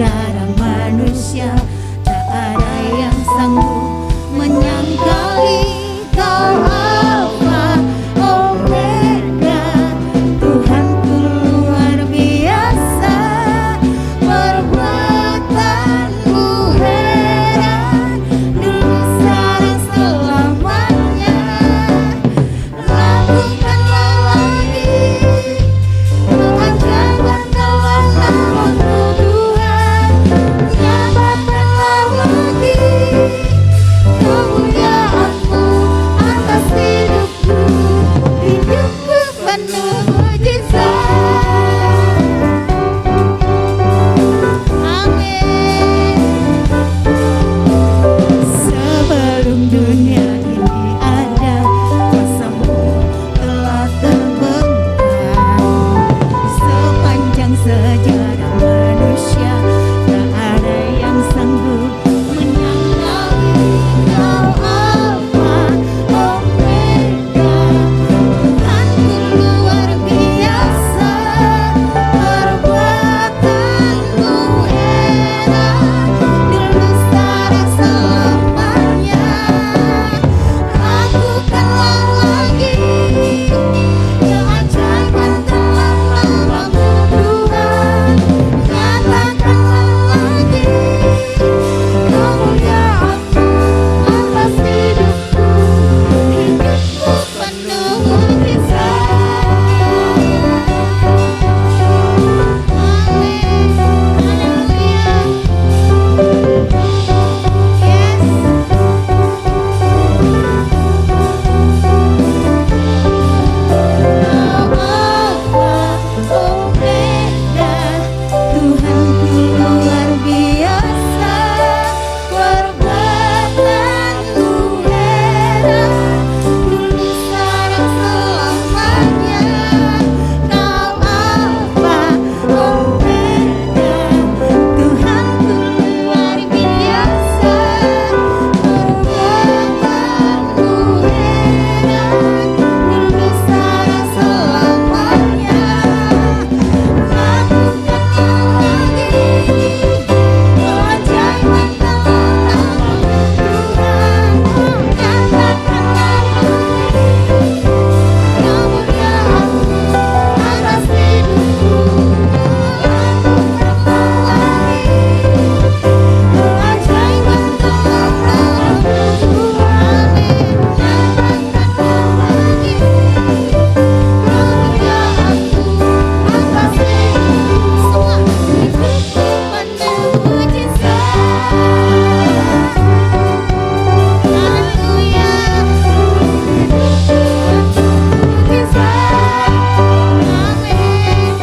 sejarah manusia, tak ada yang sanggup menyangkali Kau Alfa Omega. Tuhanku luar biasa, perbuatanmu heran, dulu sekarang selamanya. Lakukanlah lagi keajaiban dalam nama-Mu Tuhan. Nyatakanlah lagi kemuliaan-Mu atas hidupku. Hidupku penuh mujizat. Amin. Sebelum dunia ini ada, kuasa-Mu telah terbentang. Sepanjang sejarah manusia, tak ada yang sanggup menyangkali Kau Alfa Omega. Tuhanku luar biasa, perbuatanmu heran, dulu sekarang selamanya. Lakukanlah lagi keajaiban dalam nama-Mu Tuhan. Nyatakanlah lagi kemuliaan-Mu atas hidupku. Hidupku penuh mujizat. Amin. Haleluya. Yes. Alfa Omega, Tuhanku luar biasa, perbuatanmu heran, dulu sekarang selamanya. Kau Alfa Omega, Tuhanku luar biasa, perbuatanmu heran, dulu sekarang selamanya. Lakukanlah lagi keajaiban dalam nama-Mu Tuhan. Nyatakanlah lagi kemuliaan-Mu atas hidupku. Lakukanlah lagi keajaiban dalam nama-Mu Tuhan. Nyatakanlah lagi kemuliaan-Mu atas hidupku. Semua hidupku penuh mujizat. Haleluya. Hidupku penuh mujizat. Amin.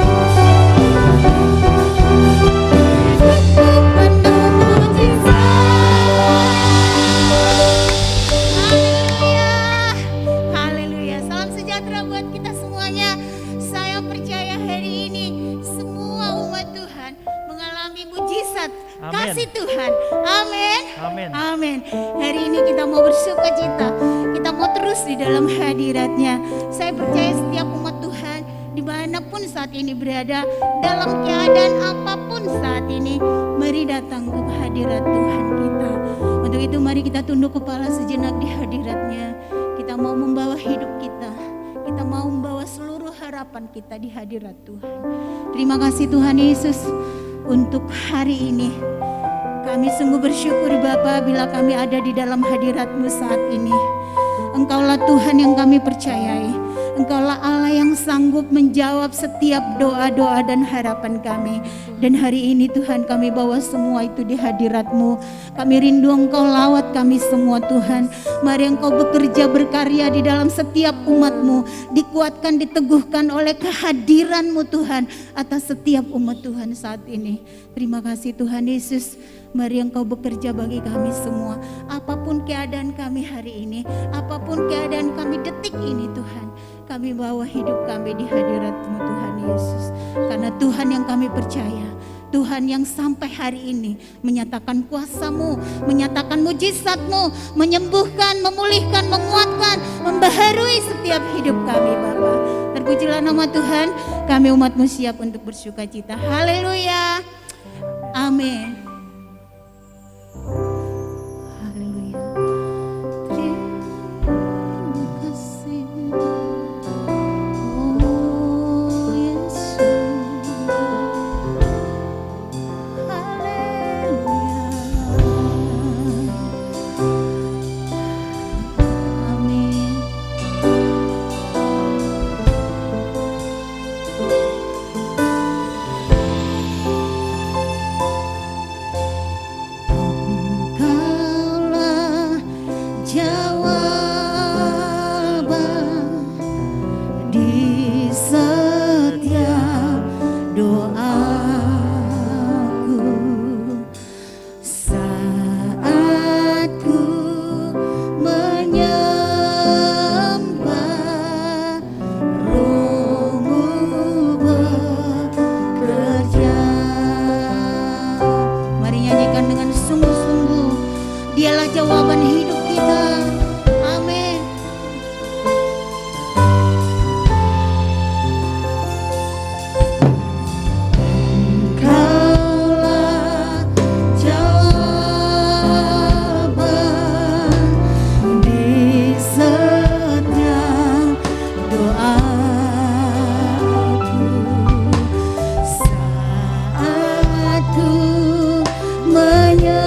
Hidupku penuh mujizat. Haleluya. Haleluya. Salam sejahtera buat kita semuanya. Saya percaya hari ini semua umat Tuhan mengalami mujizat Amin. kasih Tuhan. Amin. Amin. Amin. Hari ini kita mau bersukacita. Kita mau terus di dalam hadirat-Nya. Saya percaya setiap umat Tuhan dimanapun saat ini berada, dalam keadaan apapun saat ini, mari datang ke hadirat Tuhan kita. Untuk itu mari kita tunduk kepala sejenak di hadirat-Nya. Kita mau membawa hidup kita. Kita mau membawa seluruh harapan kita di hadirat Tuhan. Terima kasih Tuhan Yesus untuk hari ini. Kami sungguh bersyukur Bapa bila kami ada di dalam hadirat-Mu saat ini. Engkaulah Tuhan yang kami percayai. Engkaulah Allah yang sanggup menjawab setiap doa-doa dan harapan kami. Dan hari ini Tuhan kami bawa semua itu di hadirat-Mu. Kami rindu Engkau lawat kami semua Tuhan. Mari Engkau bekerja berkarya di dalam setiap umat-Mu. Dikuatkan, diteguhkan oleh kehadiran-Mu Tuhan atas setiap umat Tuhan saat ini. Terima kasih Tuhan Yesus. Mari Engkau bekerja bagi kami semua. Apapun keadaan kami hari ini, apapun keadaan kami detik ini Tuhan, kami bawa hidup kami di hadirat-Mu Tuhan Yesus. Karena Tuhan yang kami percaya, Tuhan yang sampai hari ini menyatakan kuasa-Mu, menyatakan mujizat-Mu, menyembuhkan, memulihkan, menguatkan, membaharui setiap hidup kami Bapa. Terpujilah nama Tuhan, kami umat-Mu siap untuk bersukacita. Haleluya. Amin. Haleluya. Terima kasih. Oh Yesus. Haleluya. Amin. Engkaulah jawaban di setiap doaku saat ku menyembah, Rohmu bekerja. Mari nyanyikan dengan sungguh-sungguh. Dialah jawaban hidup kita. Amin. Engkaulah jawaban di setiap doaku saat ku menyembah,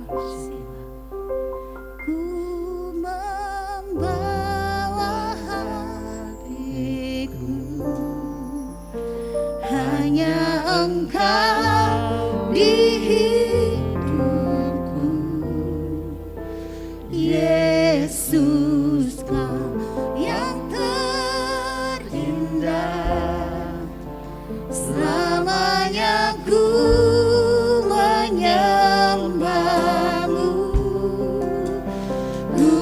Ku membawa hatiku, hanya Engkau di hidupku. Yesus, Kau yang terindah, selamanya ku menyembahmu. Ku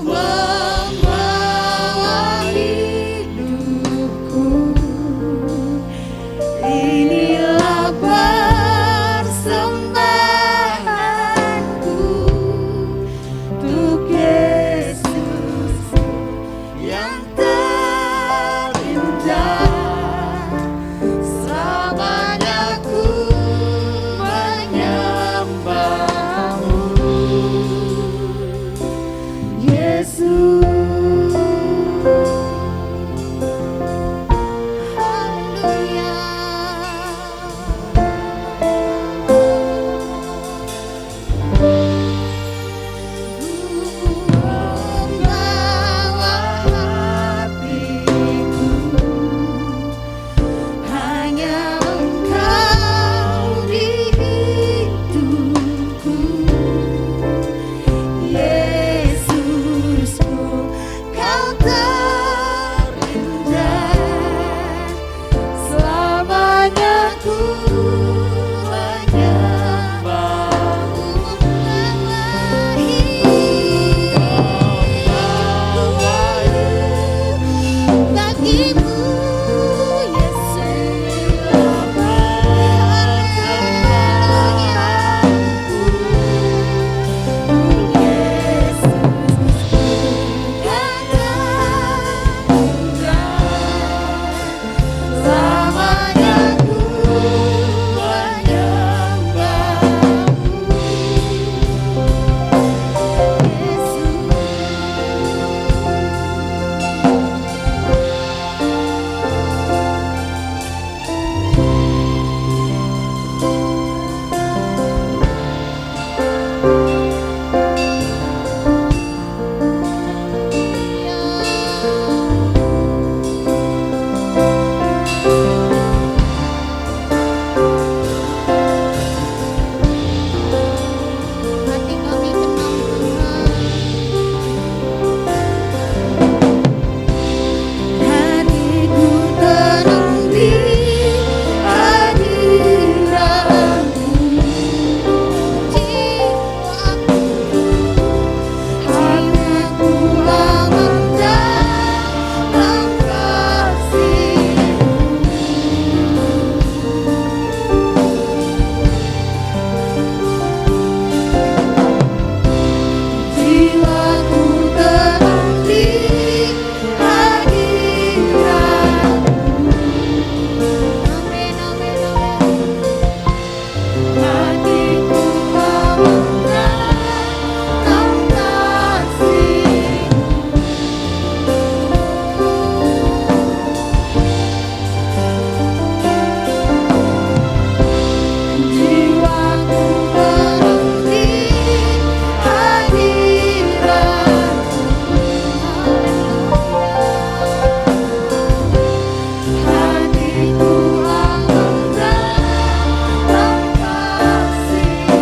membawa hidupku, inilah persembahanku untuk Yesus yang terindah, selamanya ku menyembahmu. Yesus, haleluya. Membawa hatiku, hanya Engkau di hidupku. Yesusku, Kau terindah, selamanya ku menyembahmu. Bagimu, Yesus, selamanya ku hati kami tenang, Tuhan. Hatiku tenang di hadirat-Mu. Jiwaku aman dalam kasih-Mu. Jiwaku tenang di hadirat-Mu. Amin, amin, amin. Hatiku aman dalam kasih-Mu. Jiwaku tenang di hadirat-Mu. Hatiku aman dalam kasih-Mu.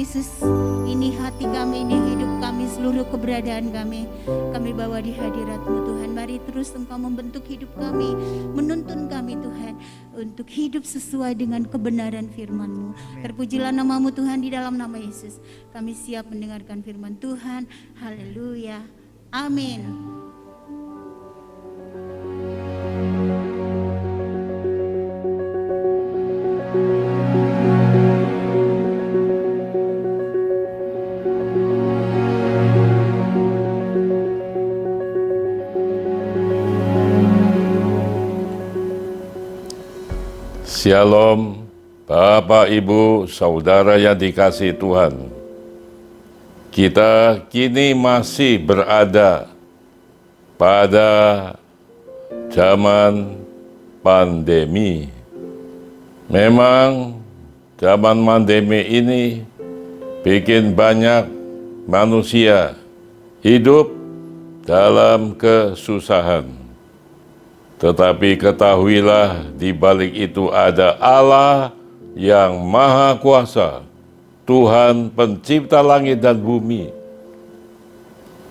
Yesus, ini hati kami, ini hidup kami, seluruh keberadaan kami bawa di hadirat-Mu Tuhan. Mari terus Engkau membentuk hidup kami, menuntun kami Tuhan, untuk hidup sesuai dengan kebenaran firman-Mu. Terpujilah nama-Mu Tuhan, di dalam nama Yesus kami siap mendengarkan firman Tuhan. Haleluya, amin. Shalom, Bapak, Ibu, Saudara yang dikasihi Tuhan. Kita kini masih berada pada zaman pandemi. Memang zaman pandemi ini bikin banyak manusia hidup dalam kesusahan. Tetapi ketahuilah, di balik itu ada Allah yang Maha Kuasa, Tuhan pencipta langit dan bumi.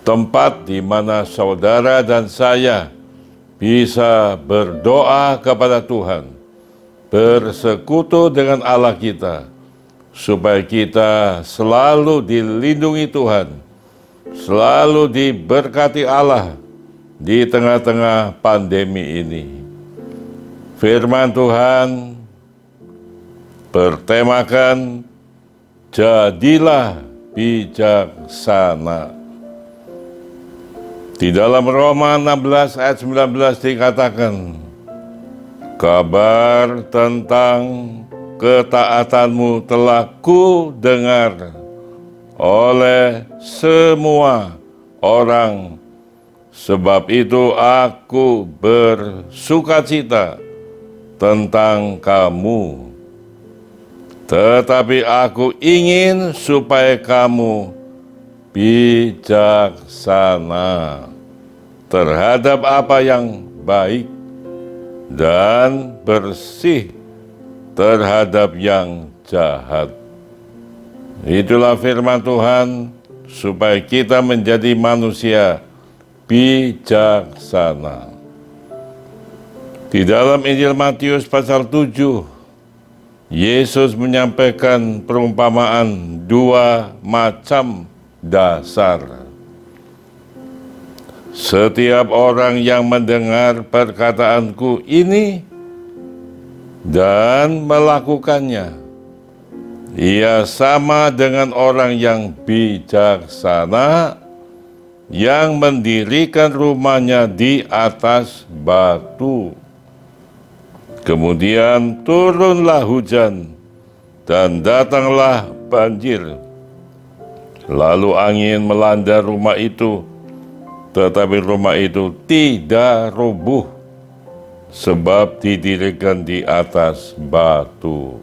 Tempat di mana saudara dan saya bisa berdoa kepada Tuhan, bersekutu dengan Allah kita, supaya kita selalu dilindungi Tuhan, selalu diberkati Allah di tengah-tengah pandemi ini. Firman Tuhan bertemakan jadilah bijaksana. Di dalam Roma 16 ayat 19 dikatakan, kabar tentang ketaatanmu telah ku dengar oleh semua orang. Sebab itu aku bersukacita tentang kamu. Tetapi aku ingin supaya kamu bijaksana terhadap apa yang baik dan bersih terhadap yang jahat. Itulah firman Tuhan, supaya kita menjadi manusia bijaksana. Di dalam Injil Matius pasal 7, Yesus menyampaikan perumpamaan dua macam dasar. Setiap orang yang mendengar perkataanku ini dan melakukannya, ia sama dengan orang yang bijaksana yang mendirikan rumahnya di atas batu. Kemudian turunlah hujan dan datanglah banjir. Lalu angin melanda rumah itu, tetapi rumah itu tidak rubuh, sebab didirikan di atas batu.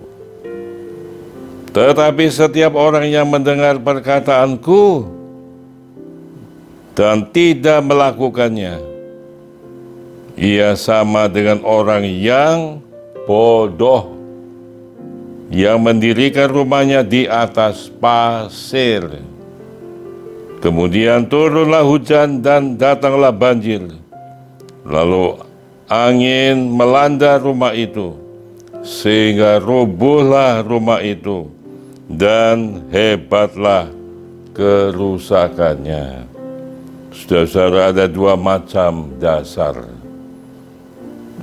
Tetapi setiap orang yang mendengar perkataanku dan tidak melakukannya, ia sama dengan orang yang bodoh, yang mendirikan rumahnya di atas pasir. Kemudian turunlah hujan dan datanglah banjir. Lalu angin melanda rumah itu, sehingga rubuhlah rumah itu, dan hebatlah kerusakannya. Saudara-saudara, ada dua macam dasar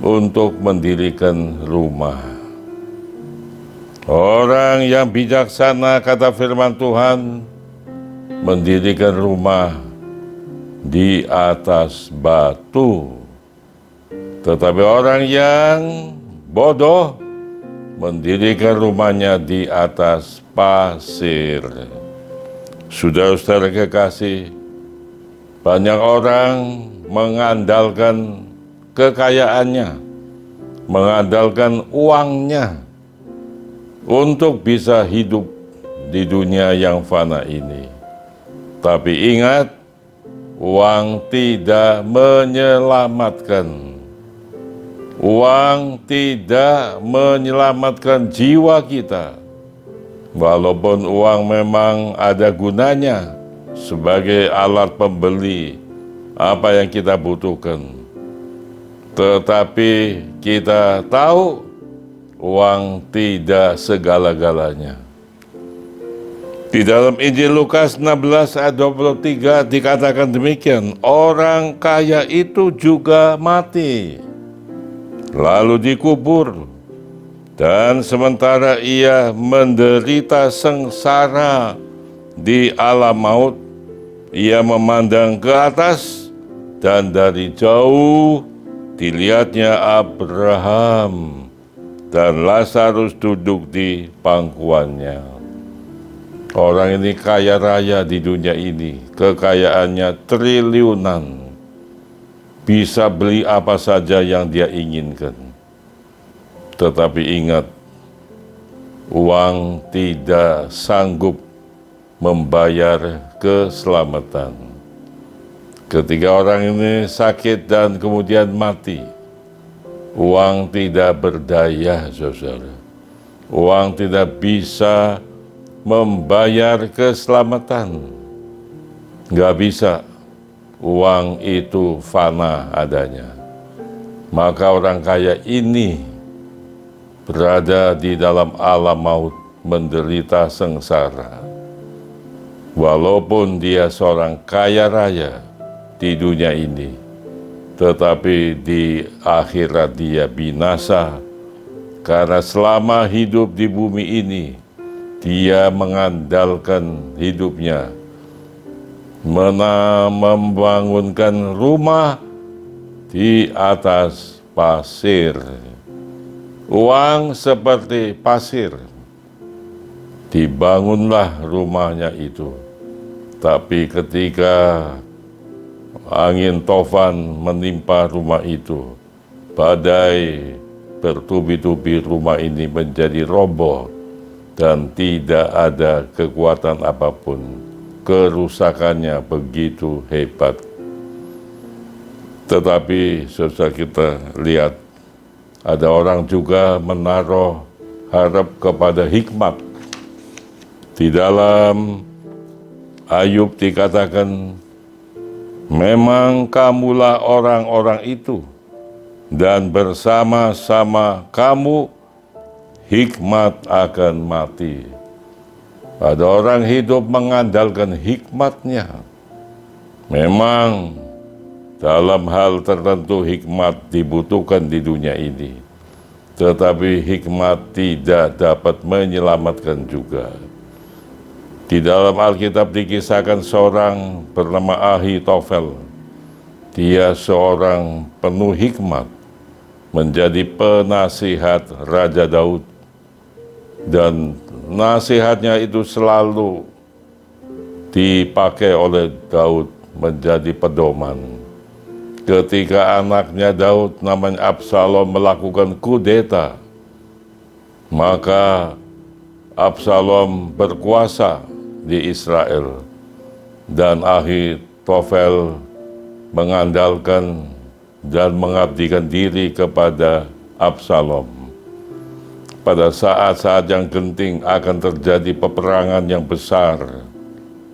untuk mendirikan rumah. Orang yang bijaksana, kata firman Tuhan, mendirikan rumah di atas batu. Tetapi orang yang bodoh mendirikan rumahnya di atas pasir. Saudara-saudara kekasih, banyak orang mengandalkan kekayaannya, mengandalkan uangnya untuk bisa hidup di dunia yang fana ini. Tapi ingat, uang tidak menyelamatkan. Uang tidak menyelamatkan jiwa kita. Walaupun uang memang ada gunanya sebagai alat pembeli apa yang kita butuhkan, tetapi kita tahu uang tidak segala-galanya. Di dalam Injil Lukas 16 ayat 23 dikatakan demikian, orang kaya itu juga mati, lalu dikubur. Dan sementara ia menderita sengsara di alam maut, ia memandang ke atas dan dari jauh dilihatnya Abraham dan Lazarus duduk di pangkuannya. Orang ini kaya raya di dunia ini, kekayaannya triliunan, bisa beli apa saja yang dia inginkan. Tetapi ingat, uang tidak sanggup membayar keselamatan. Ketika orang ini sakit dan kemudian mati, uang tidak berdaya, saudara. Uang tidak bisa membayar keselamatan. Nggak bisa. Uang itu fana adanya. Maka orang kaya ini berada di dalam alam maut, menderita sengsara. Walaupun dia seorang kaya raya di dunia ini, tetapi di akhirat dia binasa, karena selama hidup di bumi ini, dia mengandalkan hidupnya, membangunkan rumah di atas pasir. Uang seperti pasir, dibangunlah rumahnya itu. Tapi ketika angin tofan menimpa rumah itu, badai bertubi-tubi, rumah ini menjadi roboh dan tidak ada kekuatan apapun. Kerusakannya begitu hebat. Tetapi saudara, kita lihat, ada orang juga menaruh harap kepada hikmat. Di dalam Ayub dikatakan, memang kamulah orang-orang itu, dan bersama-sama kamu hikmat akan mati. Ada orang hidup mengandalkan hikmatnya. Memang dalam hal tertentu hikmat dibutuhkan di dunia ini, tetapi hikmat tidak dapat menyelamatkan juga. Di dalam Alkitab dikisahkan seorang bernama Ahitofel. Dia seorang penuh hikmat, menjadi penasihat Raja Daud, dan nasihatnya itu selalu dipakai oleh Daud menjadi pedoman. Ketika anaknya Daud namanya Absalom melakukan kudeta, maka Absalom berkuasa di Israel, dan Ahitofel mengandalkan dan mengabdikan diri kepada Absalom. Pada saat-saat yang genting akan terjadi peperangan yang besar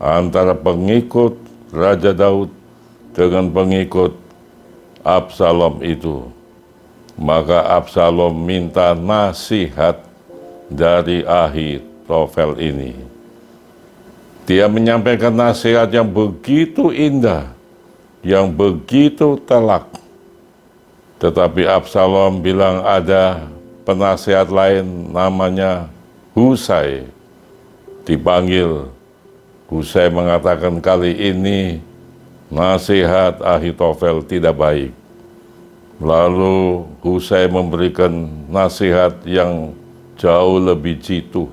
antara pengikut Raja Daud dengan pengikut Absalom itu. Maka Absalom minta nasihat dari Ahitofel ini. Dia menyampaikan nasihat yang begitu indah, yang begitu telak. Tetapi Absalom bilang ada penasihat lain namanya Husai. Dipanggil. Husai mengatakan, kali ini nasihat Ahitofel tidak baik. Lalu Husai memberikan nasihat yang jauh lebih jitu,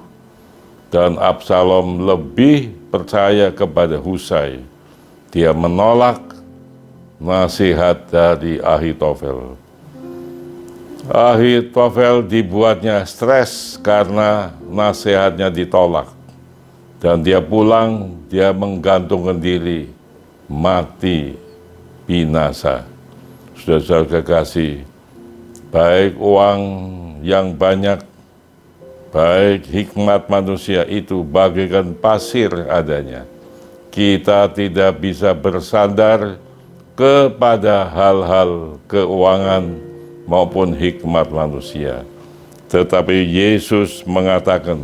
dan Absalom lebih percaya kepada Husai. Dia menolak nasihat dari Ahitofel. Ahitofel dibuatnya stres karena nasihatnya ditolak, dan dia pulang, dia menggantungkan diri, mati binasa. Saudara-saudara kekasih, baik uang yang banyak baik hikmat manusia itu bagaikan pasir adanya. Kita tidak bisa bersandar kepada hal-hal keuangan maupun hikmat manusia. Tetapi Yesus mengatakan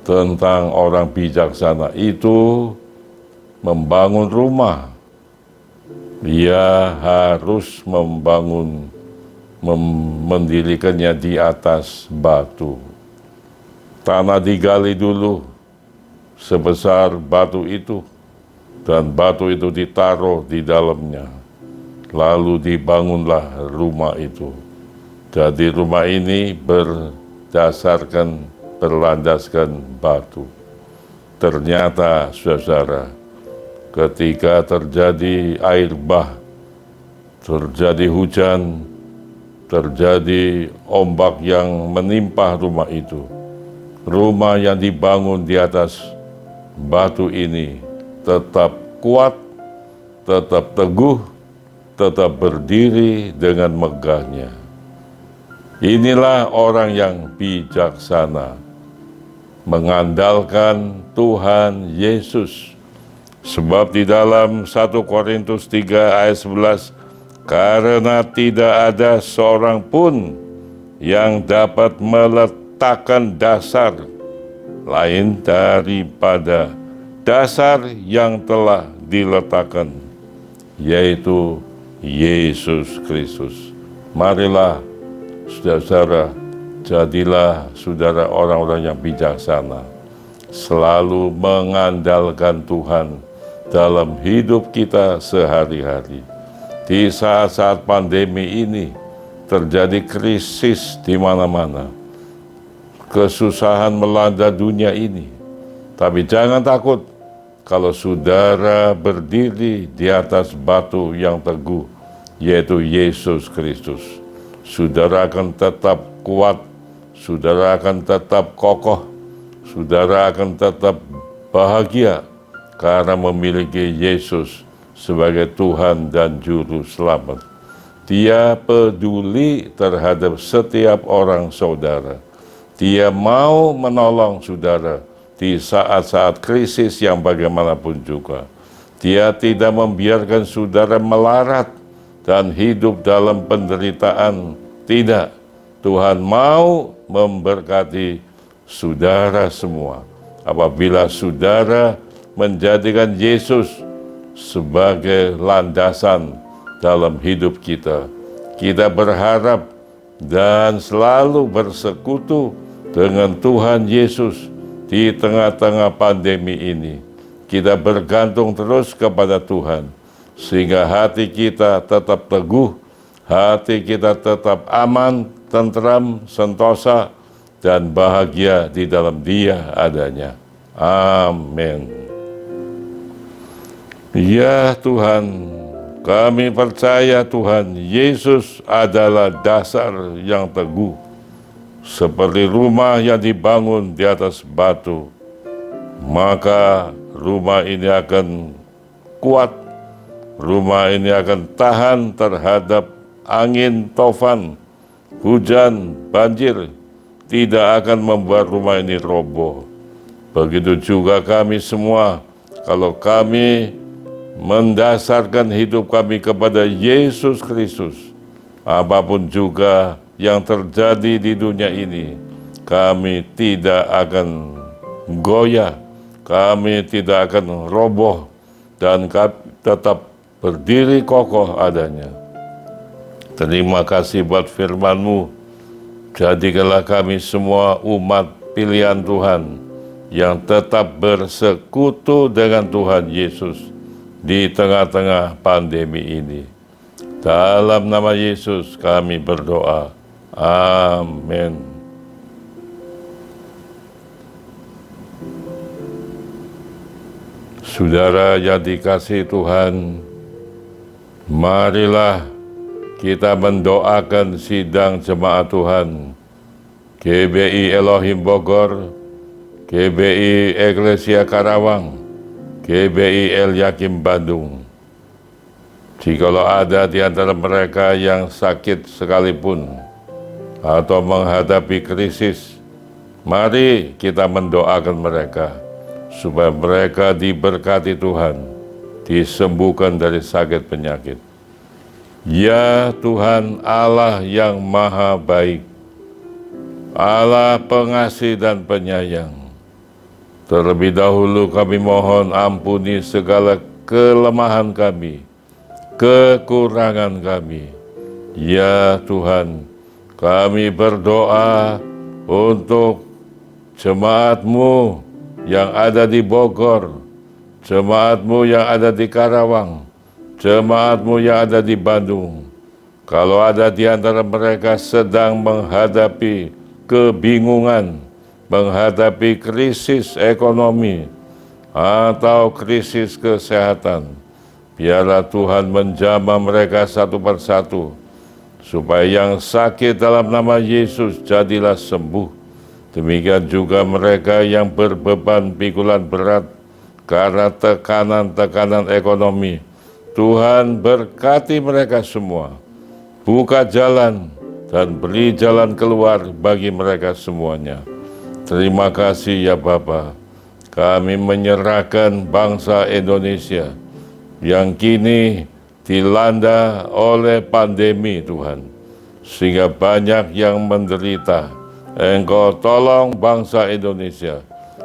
tentang orang bijaksana itu membangun rumah. Dia harus mendirikannya di atas batu. Tanah digali dulu sebesar batu itu, dan batu itu ditaruh di dalamnya. Lalu dibangunlah rumah itu. Jadi rumah ini berlandaskan batu. Ternyata, saudara, ketika terjadi air bah, terjadi hujan, terjadi ombak yang menimpa rumah itu, rumah yang dibangun di atas batu ini tetap kuat, tetap teguh, tetap berdiri dengan megahnya. Inilah orang yang bijaksana, mengandalkan Tuhan Yesus. Sebab di dalam 1 Korintus 3 ayat 11, karena tidak ada seorang pun yang dapat meletakkan dasar lain daripada dasar yang telah diletakkan, yaitu Yesus Kristus. Marilah, saudara, jadilah saudara orang-orang yang bijaksana, selalu mengandalkan Tuhan dalam hidup kita sehari-hari. Di saat-saat pandemi ini terjadi krisis di mana-mana. Kesusahan melanda dunia ini. Tapi jangan takut kalau saudara berdiri di atas batu yang teguh, yaitu Yesus Kristus. Saudara akan tetap kuat, saudara akan tetap kokoh, saudara akan tetap bahagia karena memiliki Yesus sebagai Tuhan dan Juru Selamat. Dia peduli terhadap setiap orang saudara. Dia mau menolong saudara di saat-saat krisis yang bagaimanapun juga. Dia tidak membiarkan saudara melarat dan hidup dalam penderitaan. Tidak. Tuhan mau memberkati saudara semua. Apabila saudara menjadikan Yesus sebagai landasan dalam hidup kita. Kita berharap dan selalu bersekutu dengan Tuhan Yesus di tengah-tengah pandemi ini. Kita bergantung terus kepada Tuhan, sehingga hati kita tetap teguh, hati kita tetap aman, tentram, sentosa, dan bahagia di dalam Dia adanya. Amin. Ya Tuhan, kami percaya Tuhan Yesus adalah dasar yang teguh, seperti rumah yang dibangun di atas batu. Maka rumah ini akan kuat, rumah ini akan tahan terhadap angin tofan, hujan, banjir, tidak akan membuat rumah ini roboh. Begitu juga kami semua, kalau kami mendasarkan hidup kami kepada Yesus Kristus, apapun juga yang terjadi di dunia ini, kami tidak akan goyah, kami tidak akan roboh, dan kami tetap berdiri kokoh adanya. Terima kasih buat firman-Mu. Jadikanlah kami semua umat pilihan Tuhan yang tetap bersekutu dengan Tuhan Yesus di tengah-tengah pandemi ini. Dalam nama Yesus kami berdoa. Amin. Saudara yang dikasihi Tuhan, marilah kita mendoakan sidang jemaat Tuhan GBI Elohim Bogor, GBI Eklesia Karawang, GBI El Yakim Bandung. Jikalau ada di antara mereka yang sakit sekalipun atau menghadapi krisis, Mari kita mendoakan mereka, supaya mereka diberkati Tuhan, disembuhkan dari sakit penyakit. Ya Tuhan Allah yang maha baik, Allah pengasih dan penyayang, terlebih dahulu kami mohon ampuni segala kelemahan kami, kekurangan kami. Ya Tuhan, kami berdoa untuk jemaat-Mu yang ada di Bogor, jemaat-Mu yang ada di Karawang, jemaat-Mu yang ada di Bandung. Kalau ada di antara mereka sedang menghadapi kebingungan, menghadapi krisis ekonomi, atau krisis kesehatan, biarlah Tuhan menjamah mereka satu persatu, supaya yang sakit dalam nama Yesus jadilah sembuh. Demikian juga mereka yang berbeban pikulan berat karena tekanan-tekanan ekonomi. Tuhan berkati mereka semua, buka jalan dan beri jalan keluar bagi mereka semuanya. Terima kasih ya Bapa. Kami menyerahkan bangsa Indonesia yang kini dilanda oleh pandemi Tuhan, sehingga banyak yang menderita. Engkau tolong bangsa Indonesia,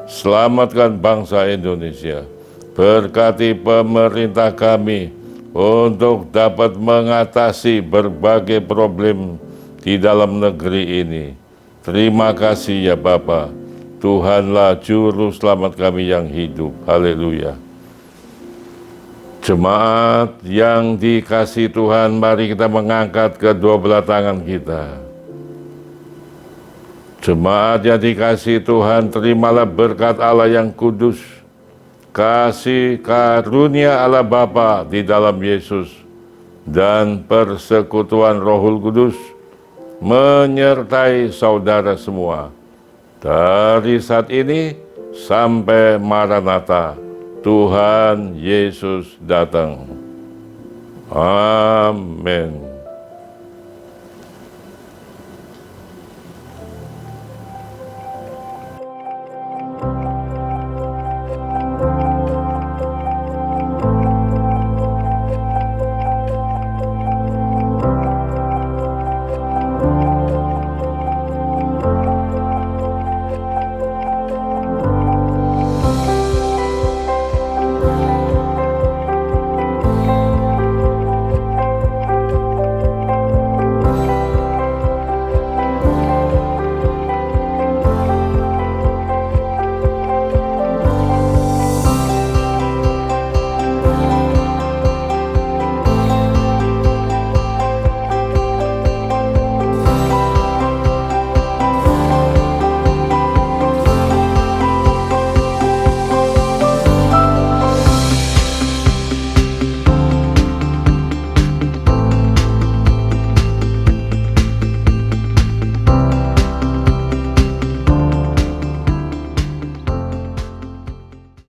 selamatkan bangsa Indonesia, berkati pemerintah kami untuk dapat mengatasi berbagai problem di dalam negeri ini. Terima kasih ya Bapa, Tuhanlah juru selamat kami yang hidup. Haleluya. Jemaat yang dikasihi Tuhan, mari kita mengangkat kedua belah tangan kita. Jemaat yang dikasihi Tuhan, terimalah berkat Allah yang kudus, kasih karunia Allah Bapa di dalam Yesus, dan persekutuan Rohul Kudus menyertai saudara semua, dari saat ini sampai Maranatha, Tuhan Yesus datang. Amin.